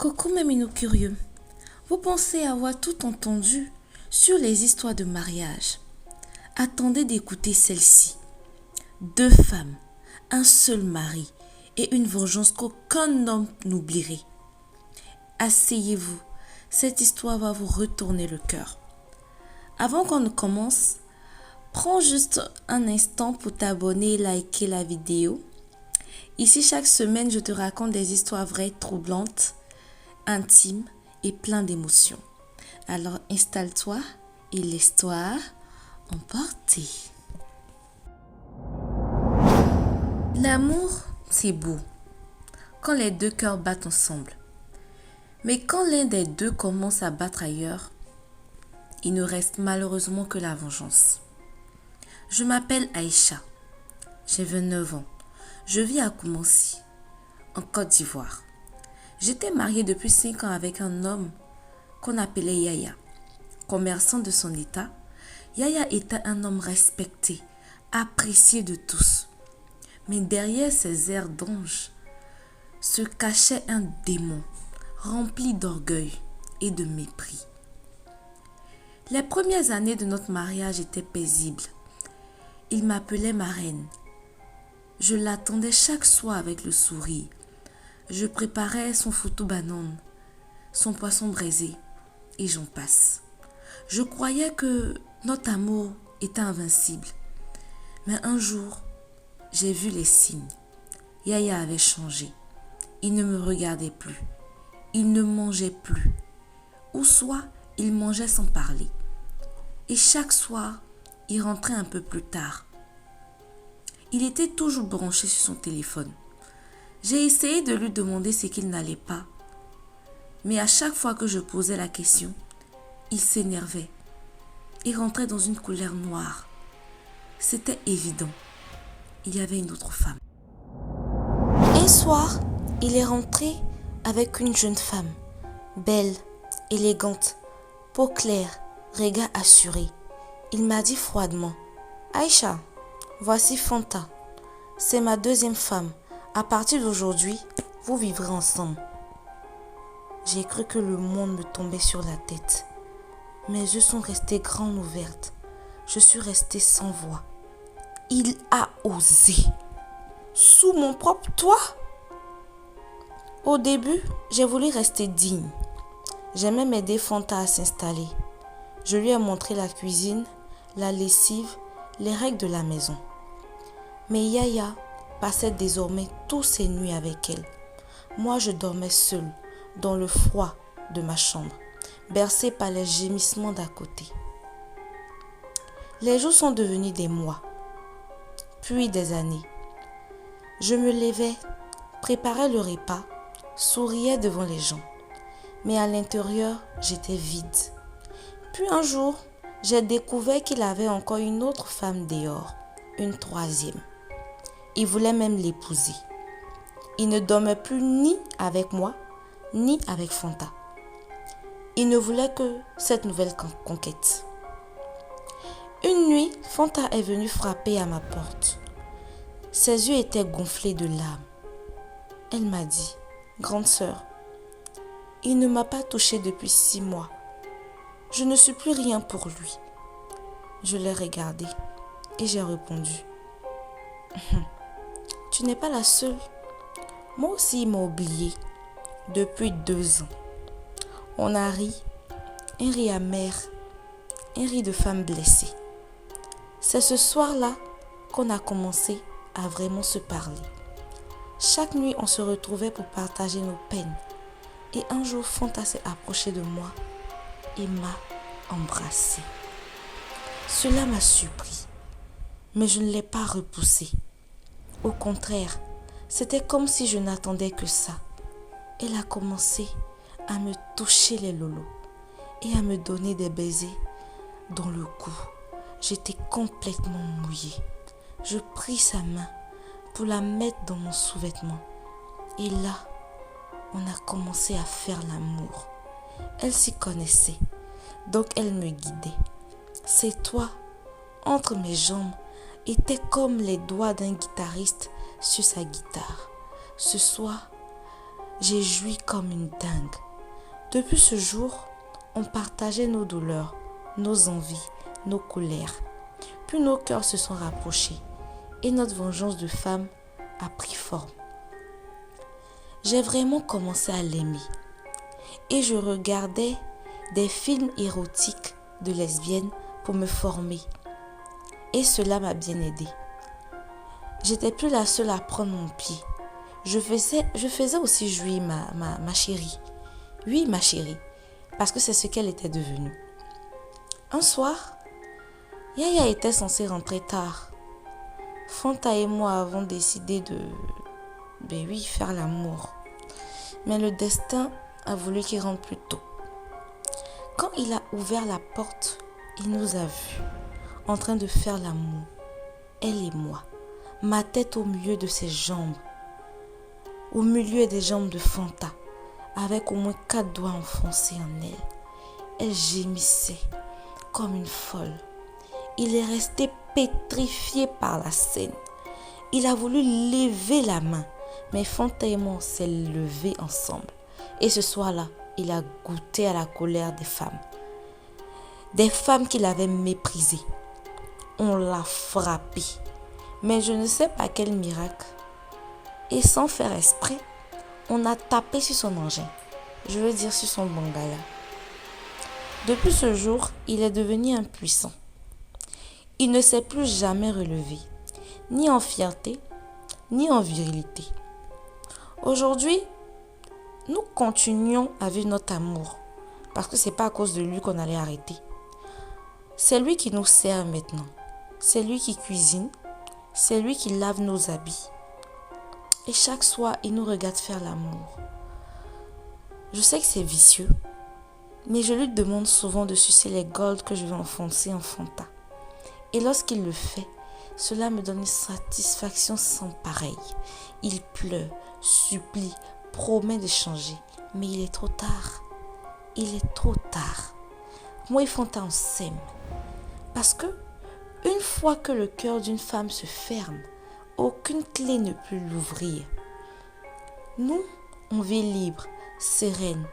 Coucou mes minous curieux, vous pensez avoir tout entendu sur les histoires de mariage. Attendez d'écouter celle-ci. 2 femmes, un seul mari et une vengeance qu'aucun homme n'oublierait. Asseyez-vous, cette histoire va vous retourner le cœur. Avant qu'on ne commence, prends juste un instant pour t'abonner et liker la vidéo. Ici, chaque semaine, je te raconte des histoires vraies, troublantes, intimes et pleines d'émotions. Alors installe-toi et laisse-toi emporter. L'amour, c'est beau quand les 2 cœurs battent ensemble. Mais quand l'un des 2 commence à battre ailleurs, il ne reste malheureusement que la vengeance. Je m'appelle Aïcha, j'ai 29 ans. Je vis à Koumassi, en Côte d'Ivoire. J'étais mariée depuis 5 ans avec un homme qu'on appelait Yaya. Commerçant de son état, Yaya était un homme respecté, apprécié de tous. Mais derrière ses airs d'ange se cachait un démon rempli d'orgueil et de mépris. Les premières années de notre mariage étaient paisibles. Il m'appelait ma reine. Je l'attendais chaque soir avec le sourire. Je préparais son foutou banane, son poisson braisé, et j'en passe. Je croyais que notre amour était invincible. Mais un jour, j'ai vu les signes. Yaya avait changé. Il ne me regardait plus. Il ne mangeait plus. Ou soit, il mangeait sans parler. Et chaque soir, il rentrait un peu plus tard. Il était toujours branché sur son téléphone. J'ai essayé de lui demander ce qu'il n'allait pas. Mais à chaque fois que je posais la question, il s'énervait. Il rentrait dans une colère noire. C'était évident. Il y avait une autre femme. Un soir, il est rentré avec une jeune femme. Belle, élégante, peau claire, regard assuré. Il m'a dit froidement, « Aïcha, voici Fanta. C'est ma 2e femme. À partir d'aujourd'hui, vous vivrez ensemble. » J'ai cru que le monde me tombait sur la tête. Mes yeux sont restés grands ouverts. Je suis restée sans voix. Il a osé. Sous mon propre toit. Au début, j'ai voulu rester digne. J'ai même aidé Fanta à s'installer. Je lui ai montré la cuisine, la lessive, les règles de la maison. Mais Yaya passait désormais toutes ses nuits avec elle. Moi, je dormais seule, dans le froid de ma chambre, bercée par les gémissements d'à côté. Les jours sont devenus des mois, puis des années. Je me levais, préparais le repas, souriais devant les gens. Mais à l'intérieur, j'étais vide. Puis un jour, j'ai découvert qu'il avait encore une autre femme dehors, une 3e. Il voulait même l'épouser. Il ne dormait plus ni avec moi, ni avec Fanta. Il ne voulait que cette nouvelle conquête. Une nuit, Fanta est venue frapper à ma porte. Ses yeux étaient gonflés de larmes. Elle m'a dit, « Grande sœur, il ne m'a pas touchée depuis 6 mois. Je ne suis plus rien pour lui. » Je l'ai regardée et j'ai répondu, « Tu n'es pas la seule. Moi aussi, il m'a oubliée depuis 2 ans. » On a ri, un rire amer, un rire de femme blessée. C'est ce soir-là qu'on a commencé à vraiment se parler. Chaque nuit, on se retrouvait pour partager nos peines. Et un jour, Fanta s'est approchée de moi et m'a embrassée. Cela m'a surpris, mais je ne l'ai pas repoussée. Au contraire, c'était comme si je n'attendais que ça. Elle a commencé à me toucher les lolos et à me donner des baisers dans le cou. J'étais complètement mouillée. Je pris sa main pour la mettre dans mon sous-vêtement. Et là, on a commencé à faire l'amour. Elle s'y connaissait, donc elle me guidait. Ses doigts entre mes jambes étaient comme les doigts d'un guitariste sur sa guitare. Ce soir, J'ai joui comme une dingue. Depuis ce jour, on partageait nos douleurs, nos envies, nos colères. Puis nos cœurs se sont rapprochés et notre vengeance de femme a pris forme. J'ai vraiment commencé à l'aimer et je regardais des films érotiques de lesbiennes pour me former et cela m'a bien aidée. J'étais plus la seule à prendre mon pied. Je faisais aussi jouir ma chérie. Oui, ma chérie, parce que c'est ce qu'elle était devenue. Un soir, Yaya était censée rentrer tard. Fanta et moi avons décidé de, faire l'amour. Mais le destin a voulu qu'il rentre plus tôt. Quand il a ouvert la porte, il nous a vus, en train de faire l'amour, elle et moi, ma tête au milieu de ses jambes, au milieu des jambes de Fanta, avec au moins 4 doigts enfoncés en elle. Elle gémissait comme une folle. Il est resté pétrifié par la scène. Il a voulu lever la main, mais Fanta et moi, on s'est levés ensemble. Et ce soir-là, il a goûté à la colère des femmes. Des femmes qu'il avait méprisées. On l'a frappé. Mais je ne sais pas quel miracle. Et sans faire exprès, on a tapé sur son engin. Je veux dire sur son bangala. Depuis ce jour, il est devenu impuissant. Il ne s'est plus jamais relevé, ni en fierté, ni en virilité. Aujourd'hui, nous continuons à vivre notre amour, parce que ce n'est pas à cause de lui qu'on allait arrêter. C'est lui qui nous sert maintenant. C'est lui qui cuisine. C'est lui qui lave nos habits. Et chaque soir, il nous regarde faire l'amour. Je sais que c'est vicieux, mais je lui demande souvent de sucer les golds que je vais enfoncer en Fanta. Et lorsqu'il le fait, cela me donne une satisfaction sans pareille. Il pleure, supplie, promet de changer. Mais il est trop tard. Il est trop tard. Moi et Fanta, on s'aime. Parce que, une fois que le cœur d'une femme se ferme, aucune clé ne peut l'ouvrir. Nous, on vit libre, sereine,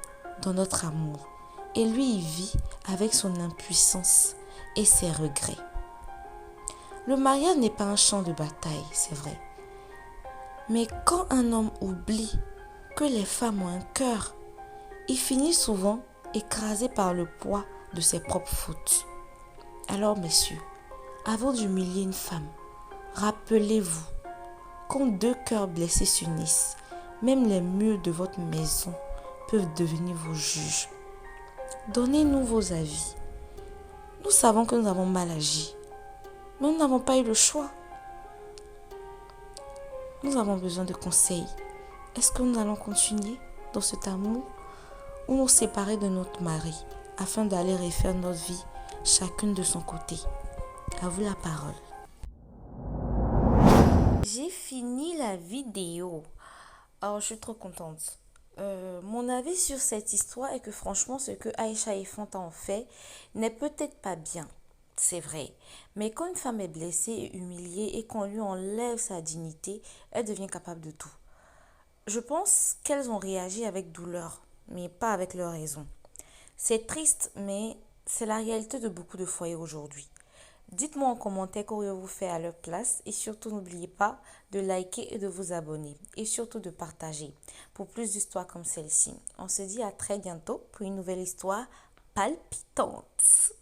dans notre amour. Et lui, il vit avec son impuissance et ses regrets. Le mariage n'est pas un champ de bataille, c'est vrai. Mais quand un homme oublie que les femmes ont un cœur, il finit souvent écrasé par le poids de ses propres fautes. Alors, messieurs, avant d'humilier une femme, rappelez-vous, quand 2 cœurs blessés s'unissent, même les murs de votre maison peuvent devenir vos juges. Donnez-nous vos avis. Nous savons que nous avons mal agi, mais nous n'avons pas eu le choix. Nous avons besoin de conseils. Est-ce que nous allons continuer dans cet amour ou nous séparer de notre mari afin d'aller refaire notre vie chacune de son côté? À vous la parole. J'ai fini la vidéo. Alors, je suis trop contente. Mon avis sur cette histoire est que franchement, ce que Aïcha et Fanta ont fait n'est peut-être pas bien. C'est vrai. Mais quand une femme est blessée et humiliée et qu'on lui enlève sa dignité, elle devient capable de tout. Je pense qu'elles ont réagi avec douleur, mais pas avec leur raison. C'est triste, mais c'est la réalité de beaucoup de foyers aujourd'hui. Dites-moi en commentaire qu'auriez-vous fait à leur place et surtout n'oubliez pas de liker et de vous abonner et surtout de partager pour plus d'histoires comme celle-ci. On se dit à très bientôt pour une nouvelle histoire palpitante.